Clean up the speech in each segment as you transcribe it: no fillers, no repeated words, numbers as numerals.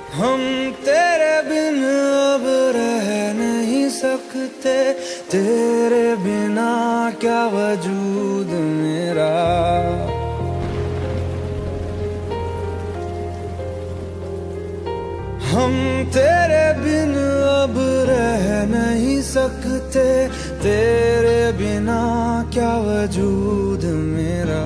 हम तेरे बिन अब रह नहीं सकते, तेरे बिना क्या वजूद मेरा। हम तेरे बिन अब रह नहीं सकते, तेरे बिना क्या वजूद मेरा।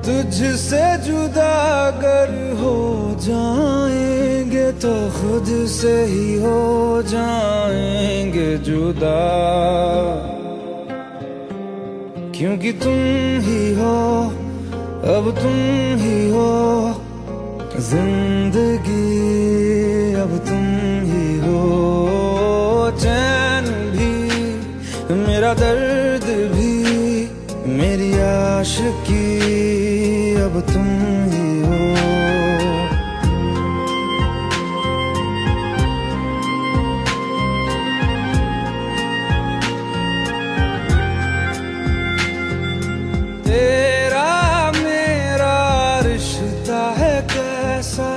तुझसे जुदा अगर हो जाएंगे तो खुद से ही हो जाएंगे जुदा, क्योंकि तुम ही हो, अब तुम ही हो जिंदगी, अब तुम ही हो। चैन भी मेरा दर्द भी मेरी आशिकी, अब तुम ही हो। तेरा मेरा रिश्ता है कैसा,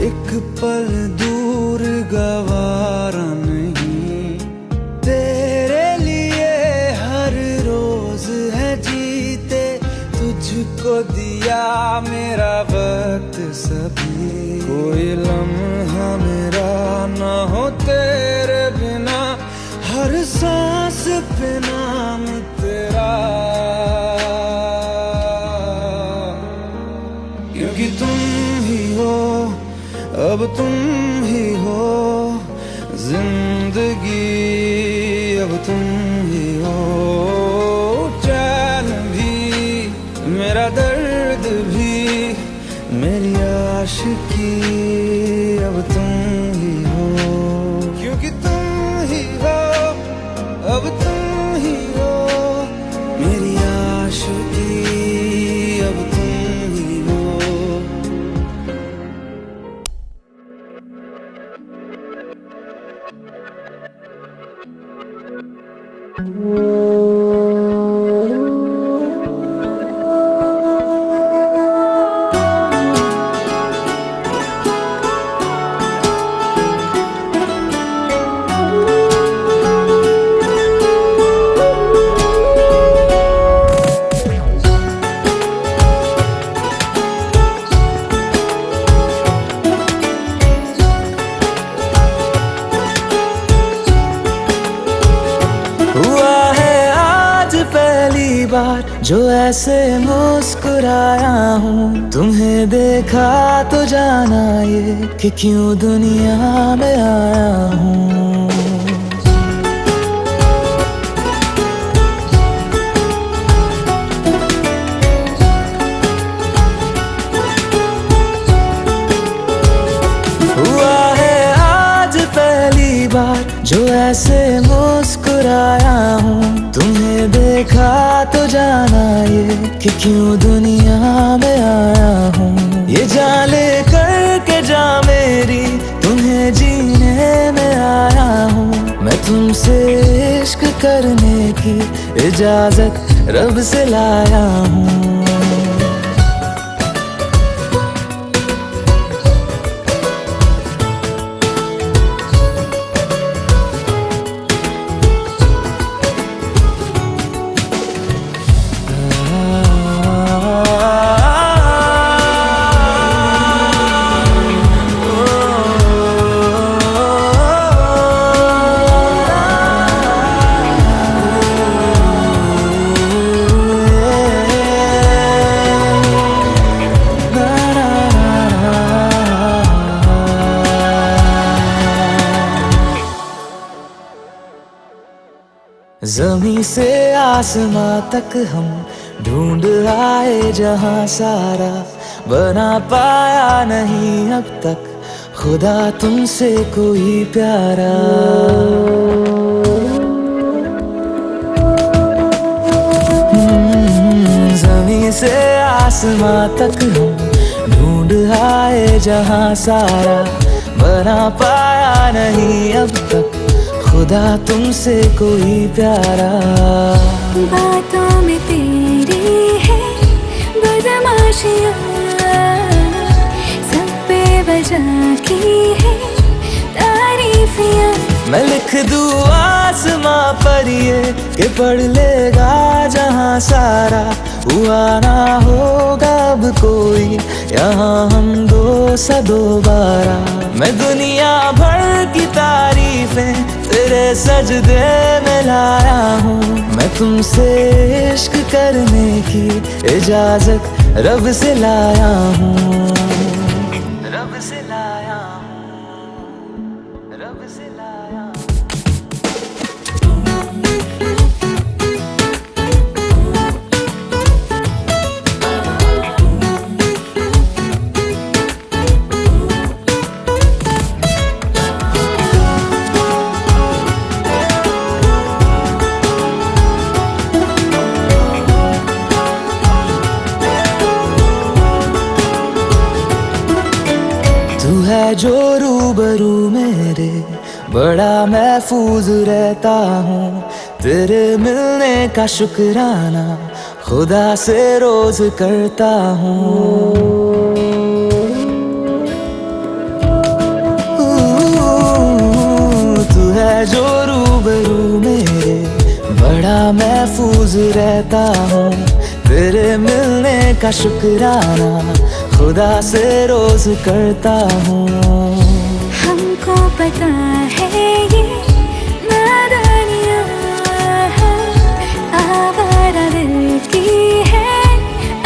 एक पल दूर गवारा नहीं। तेरे लिए हर रोज है जीते, तुझको दिया मेरा वक्त सभी। कोई लम्हा मेरा ना हो तेरे बिना, हर सांस पे नाम तेरा, क्योंकि तुम ही हो, अब तुम ही हो जिंदगी, अब तुम ही हो। चैन भी मेरा दर्द भी मेरी आशिकी, अब तुम ही हो, क्योंकि तुम ही हो, अब तुम ही हो मेरी आशिकी, अब तुम ही हो। हुआ है आज पहली बार जो ऐसे मुस्कुराया हूँ, तुम्हें देखा तो जाना ये कि क्यों दुनिया में आया हूँ। हुआ है आज पहली बार जो ऐसे मुस्कुराया हूँ, तुम्हें देखा तो जाना ये कि क्यों दुनिया में आया हूँ। ये जान ले करके जा मेरी, तुम्हें जीने में आया हूँ। मैं तुमसे इश्क करने की इजाजत रब से लाया हूँ। ज़मीं से आसमां तक हम ढूंढ आए जहां सारा, बना पाया नहीं अब तक खुदा तुमसे कोई प्यारा। ज़मीं से आसमां तक हम ढूंढ आए जहां सारा, बना पाया नहीं अब तक खुदा तुमसे कोई प्यारा। बातों में तेरी है बदमाशियाँ, सब पे जाती है तारीफियाँ। मैं लिख दूँ आसमां पर ये कि पढ़ लेगा जहां सारा, हुआ ना होगा अब कोई यहाँ हम दो सा दोबारा। मैं दुनिया भर की तारीफें तेरे सजदे में लाया हूँ, मैं तुमसे इश्क करने की इजाजत रब से लाया हूँ, रब से लाया हूँ, रब से लाया हूँ। तू है जो रूबरू मेरे, बड़ा महफूज रहता हूँ, तेरे मिलने का शुक्राना खुदा से रोज करता हूँ। तू है जो रूबरू मेरे, बड़ा महफूज रहता हूँ, तेरे मिलने का शुक्राना खुदा से रोज करता हूँ। हमको पता है ये नादानियाँ हैं, आवारा दिल की है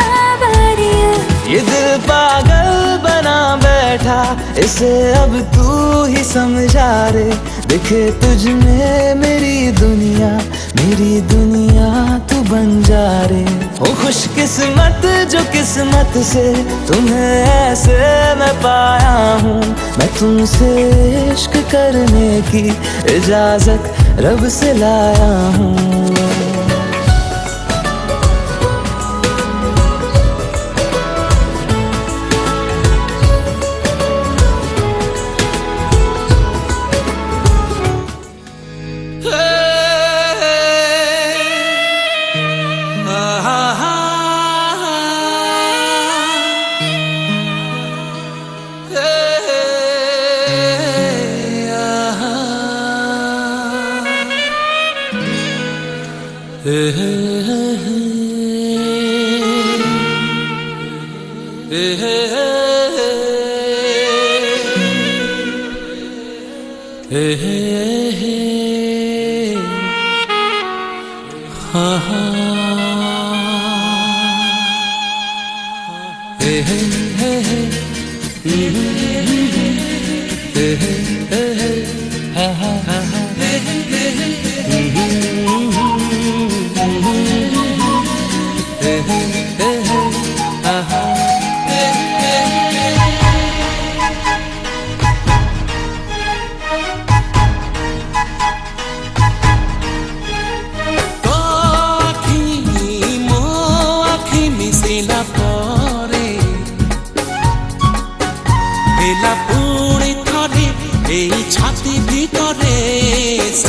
आवारियाँ। ये दिल पागल बना बैठा, इसे अब तू ही समझा रे, दिखे तुझ में मेरी दुनिया तू बन जा रे। ओ खुशकिस्मत जो किस्मत से तुम्हें ऐसे मैं पाया हूँ, मैं तुमसे इश्क करने की इजाजत रब से लाया हूँ।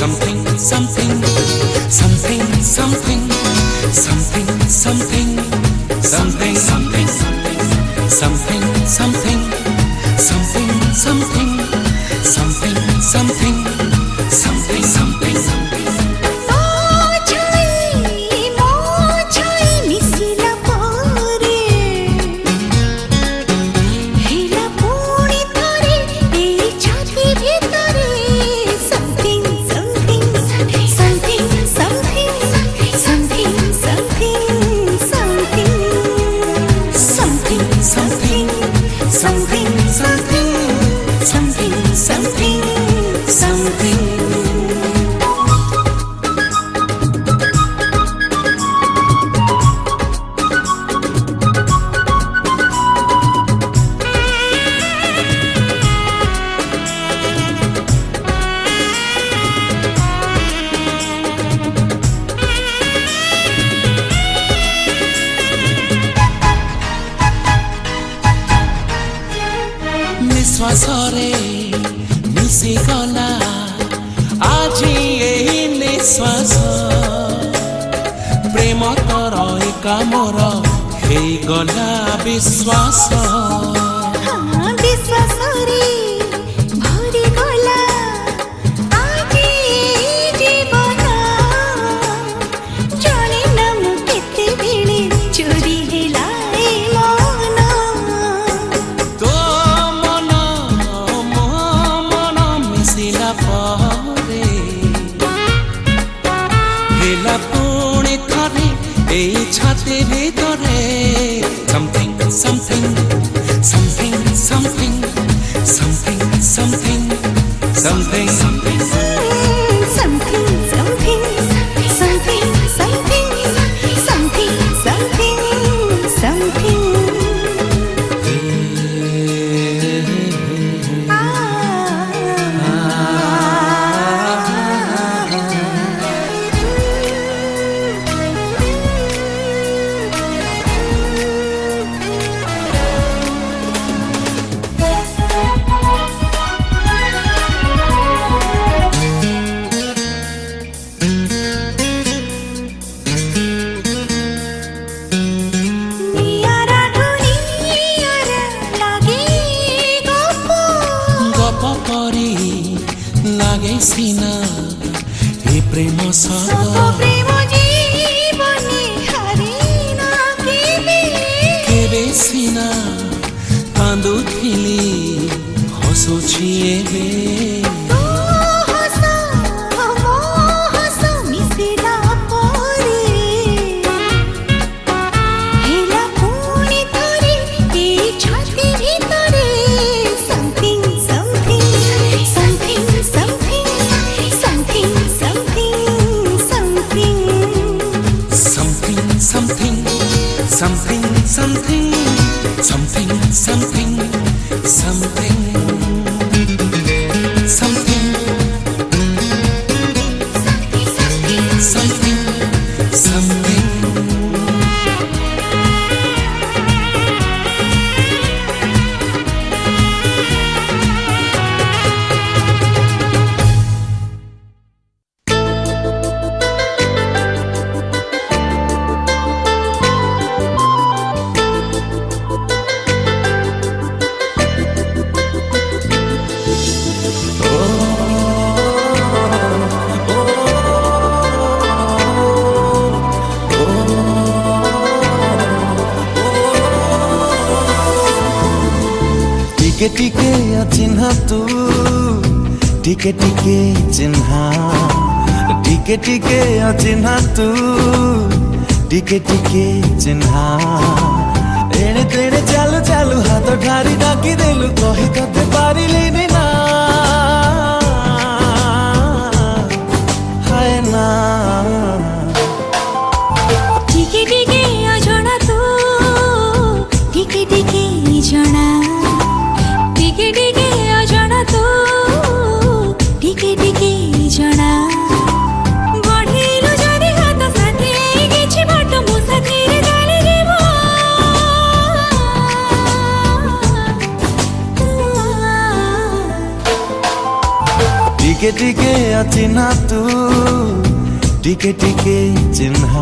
Something, something, something, something, something, something, something, something, something, something, something, something, something, something, something, something, something. ନିଶ୍ୱାସରେ ମିଶିଗଲା ଆଜି ଏହି ନିଶ୍ୱାସ ପ୍ରେମ ତୋର ଏକା ମୋର ହେଇଗଲା ବିଶ୍ୱାସ ବିଶ୍ୱାସ रे भरी गला आजी जीवन जाने न मु केते बेले चोरी हेला ए मन तो मन मो मन मिसिला परे हेला पुणी थरे ए छाती भितरे something something something something something something something something something something something something something something गप परी लागे सिना ए प्रेम सब प्रेम जीवने हरिना केबे सिना कांदुथिली हसुछि एबे something something something something something something something something something टिके टिके चिन्ह तू टिके टिके चिन्ह टिके टिके चिन्ह तू टिके टिके चिन्ह एणे तेणे चालू चालू हाथ ठारी डाकी देलु कही तते पारिलिनी ना हाय ना टिके टिके अजଣା तू टिके टिके जଣା टिके टिके अजଣା तू टिके टिके जଣା बढ़िलु जदि हाथ साथी किछि बाट मो साथी रे गाली देबो टिके टिके चिन्ह तू टिके टिके चिन्ह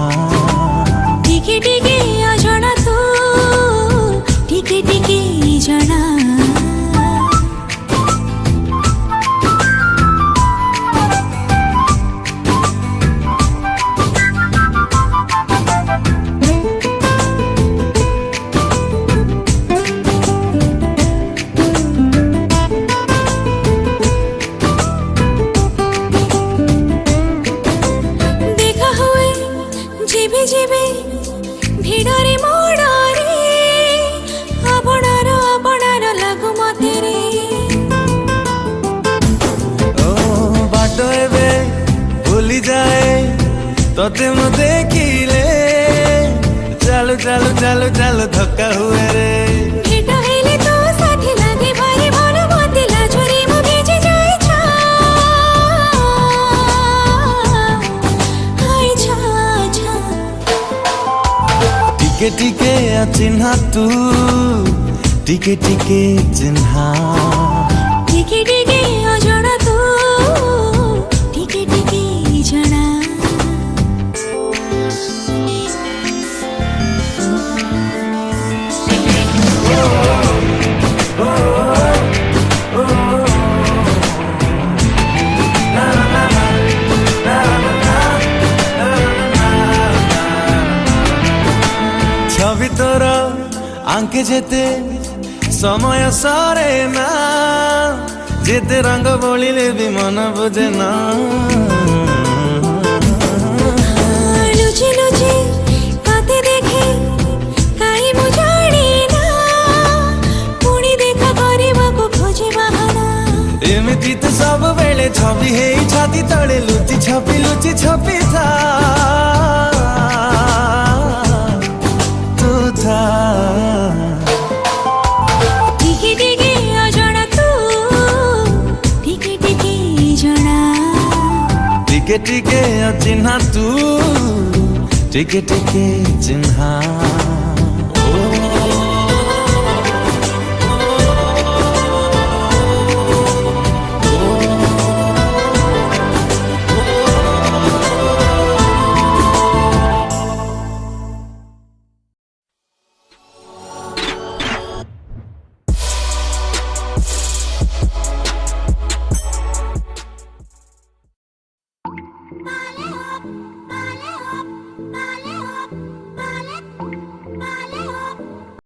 टिके टिके अजଣା तू टिके टिके जଣା देखा हुए जीवे जीवे भिड़रे मोड़रे अपनार लागु मते रे ओ बाट एबे भूली जाए तोते मु देखिले चालू चालू चालू चालू धक्का हुए रे भेट हेले तो साथी लागे भारी भलो मते लाजरी मु भेजे जाय छा हाय छा छा टिके टिके चिन्ह तू टिके टिके चिन्ह टिके टिके अजଣା तू टिके टिके जଣା ଆଙ୍କେ ଯେତେ ସମୟ ସରେ ନା ଯେତେ ରଙ୍ଗ ବୋଳିଲେ ବି ମନ ବୁଝେ ନା ଲୁଚି ଲୁଚି ତତେ ଦେଖେ କାହିଁ ମୁଁ ଜାଣି ନା ପୁଣି ଦେଖା କରିବାକୁ ଖୋଜେ ବାହାନା ଏମିତି ତୁ ସବୁବେଳେ ଛବି ହେଇ ଛାତି ତଳେ ଲୁଚି ଛପି ଥା ତୁ ଥା ଟିକେ ଟିକେ ଅଜଣା ତୁ ଟିକେ ଟିକେ ଜଣା ଟିକେ ଟିକେ ଅଚିହ୍ନା ତୁ ଟିକେ ଟିକେ ଚିହ୍ନା